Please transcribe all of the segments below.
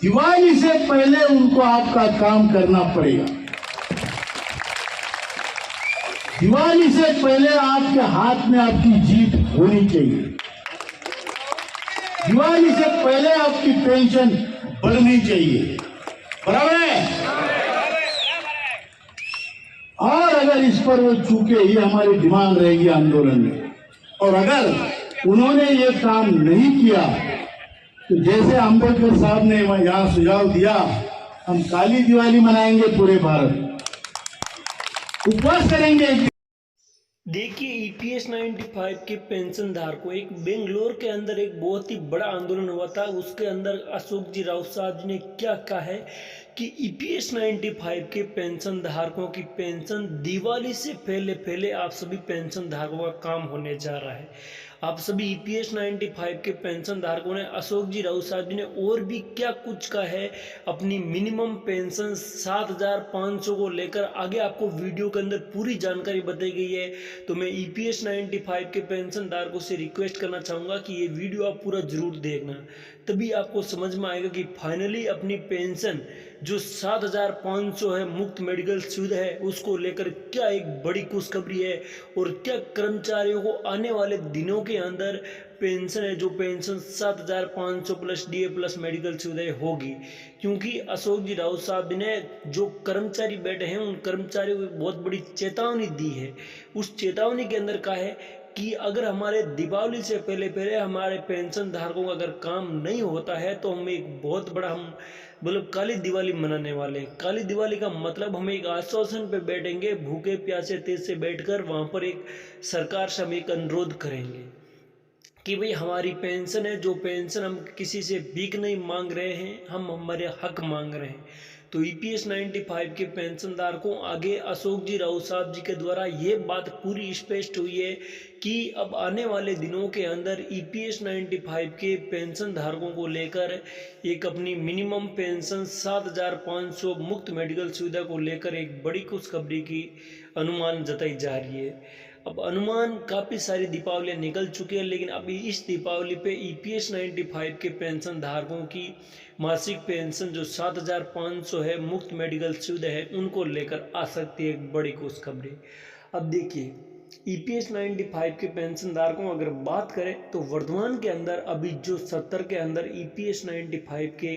दिवाली से पहले उनको आपका काम करना पड़ेगा। दिवाली से पहले आपके हाथ में आपकी जीत होनी चाहिए। दिवाली से पहले आपकी पेंशन बढ़नी चाहिए, बराबर है। और अगर इस पर वो चूके, ये हमारी डिमांड रहेगी आंदोलन में। और अगर उन्होंने ये काम नहीं किया तो जैसे अम्बेडकर साहब ने यहाँ सुझाव दिया, हम काली दिवाली मनाएंगे, पूरे भारत उपवास करेंगे। देखिए, ईपीएस 95 के पेंशन धारकों, एक बेंगलोर के अंदर एक बहुत ही बड़ा आंदोलन हुआ था। उसके अंदर अशोक जी राउत साहब जी ने क्या कहा है कि ईपीएस 95 के पेंशन धारकों की पेंशन दिवाली से पहले आप सभी पेंशन धारकों का काम होने जा रहा है। आप सभी ईपीएस 95 के पेंशन धारकों ने, अशोक जी राउत साहब जी ने और भी क्या कुछ कहा है अपनी मिनिमम पेंशन 7,500 को लेकर, आगे आपको वीडियो के अंदर पूरी जानकारी बताई गई है। तो मैं ईपीएस 95 के पेंशन धारकों से रिक्वेस्ट करना चाहूँगा कि ये वीडियो आप पूरा जरूर देखना, तभी आपको समझ में आएगा कि फाइनली अपनी पेंशन जो 7,500 है, मुफ्त मेडिकल सुविधा है, उसको लेकर क्या एक बड़ी खुशखबरी है और क्या कर्मचारियों को आने वाले दिनों के अंदर पेंशन है, जो pension 7,500 plus DA plus medical सुविधाएं होगी। क्योंकि अशोक जी राउत साहब ने जो कर्मचारी बैठे हैं उन कर्मचारियों को बहुत बड़ी चेतावनी दी है। उस चेतावनी के अंदर कहा है कि अगर हमारे दीपावली से पहले हमारे पेंशन धारकों का अगर काम नहीं होता है तो हम एक बहुत बड़ा मतलब काली दिवाली मनाने वाले हैं। काली दिवाली का मतलब हम एक आश्वासन पे बैठेंगे, भूखे प्यासे तेज से बैठकर वहाँ पर एक सरकार से हम एक अनुरोध करेंगे कि भाई हमारी पेंशन है, जो पेंशन हम किसी से भीख नहीं मांग रहे हैं, हम हमारे हक मांग रहे हैं। तो ईपीएस 95 के पेंशन धारकों आगे अशोक जी राउत साहब जी के द्वारा ये बात पूरी स्पष्ट हुई है कि अब आने वाले दिनों के अंदर ईपीएस 95 के पेंशन धारकों को लेकर एक अपनी मिनिमम पेंशन 7,500 मुफ्त मेडिकल सुविधा को लेकर एक बड़ी खुशखबरी की अनुमान जताई जा रही है। अब अनुमान काफ़ी सारी दीपावलियाँ निकल चुकी हैं, लेकिन अभी इस दीपावली पे ईपीएस 95 के पेंशन धारकों की मासिक पेंशन जो 7,500 है, मुफ्त मेडिकल सुविधा है, उनको लेकर आ सकती है एक बड़ी खुशखबरी। अब देखिए, ईपीएस 95 के पेंशन धारकों अगर बात करें तो वर्तमान के अंदर अभी जो 70 के अंदर ईपीएस 95 के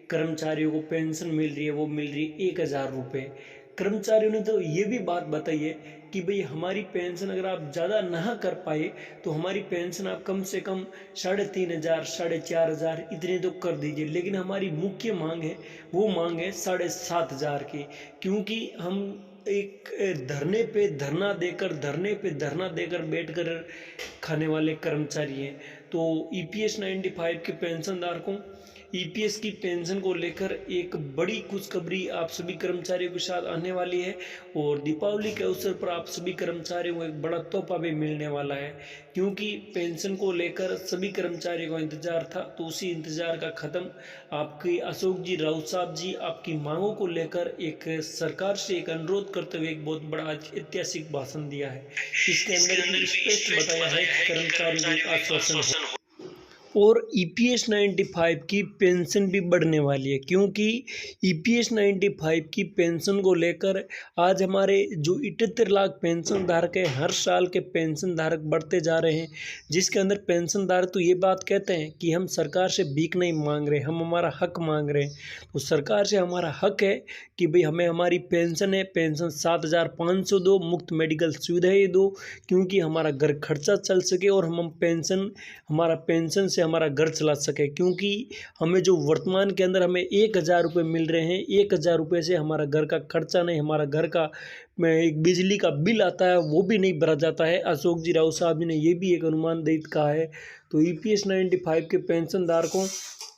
कर्मचारियों को पेंशन मिल रही है, वो मिल रही है 1,000 रुपये। कर्मचारियों ने तो ये भी बात बताई है कि भाई हमारी पेंशन अगर आप ज़्यादा ना कर पाए तो हमारी पेंशन आप कम से कम 3,500 4,500 इतने तो कर दीजिए, लेकिन हमारी मुख्य मांग है, वो मांग है 7,500 की। क्योंकि हम एक धरने पे धरना देकर बैठकर खाने वाले कर्मचारी हैं। तो ईपीएस 95 के पेंशन धारकों, ईपीएस की पेंशन को लेकर एक बड़ी खुशखबरी आप सभी कर्मचारियों के साथ आने वाली है और दीपावली के अवसर पर आप सभी कर्मचारियों को एक बड़ा तोहफा भी मिलने वाला है। क्योंकि पेंशन को लेकर सभी कर्मचारियों को इंतजार था, तो उसी इंतजार का ख़त्म आपकी अशोक जी राउत साहब जी आपकी मांगों को लेकर एक सरकार से एक अनुरोध करते हुए एक बहुत बड़ा ऐतिहासिक भाषण दिया है। इसके अंदर स्पष्ट बताया है कि कर्मचारियों को आश्वासन और ईपीएस 95 की पेंशन भी बढ़ने वाली है। क्योंकि ईपीएस 95 की पेंशन को लेकर आज हमारे जो 78 लाख पेंशन धारक हैं, हर साल के पेंशन धारक बढ़ते जा रहे हैं, जिसके अंदर पेंशन धारक तो ये बात कहते हैं कि हम सरकार से भीख नहीं मांग रहे, हम हमारा हक मांग रहे हैं। तो सरकार से हमारा हक है कि भाई हमें हमारी पेंशन है, पेंशन 7,500 दो, मुफ्त मेडिकल सुविधाएँ दो, क्योंकि हमारा घर खर्चा चल सके और हम पेंशन हमारा पेंशन से हमारा घर चला सके। क्योंकि हमें जो वर्तमान के अंदर हमें 1,000 रुपये मिल रहे हैं, 1,000 रुपये से हमारा घर का खर्चा नहीं, हमारा घर का एक बिजली का बिल आता है वो भी नहीं भरा जाता है। अशोक जी राउत साहब ने ये भी एक अनुमान दे कहा है। तो ईपीएस 95 के पेंशन धारकों,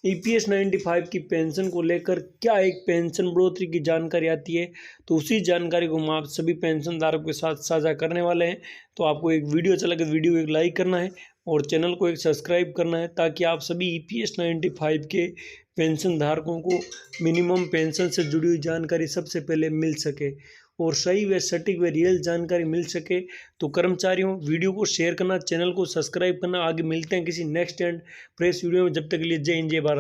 ईपीएस 95 की पेंशन को लेकर क्या एक पेंशन बढ़ोतरी की जानकारी आती है, तो उसी जानकारी को हम आप सभी पेंशन धारकों के साथ साझा करने वाले हैं। तो आपको एक वीडियो अच्छा लगे, वीडियो एक लाइक करना है और चैनल को एक सब्सक्राइब करना है, ताकि आप सभी ईपीएस 95 के पेंशन धारकों को मिनिमम पेंशन से जुड़ी हुई जानकारी सबसे पहले मिल सके और सही व सटीक व रियल जानकारी मिल सके। तो कर्मचारियों, वीडियो को शेयर करना, चैनल को सब्सक्राइब करना। आगे मिलते हैं किसी नेक्स्ट एंड प्रेस वीडियो में, जब तक के लिए जय हिंद जय भारत।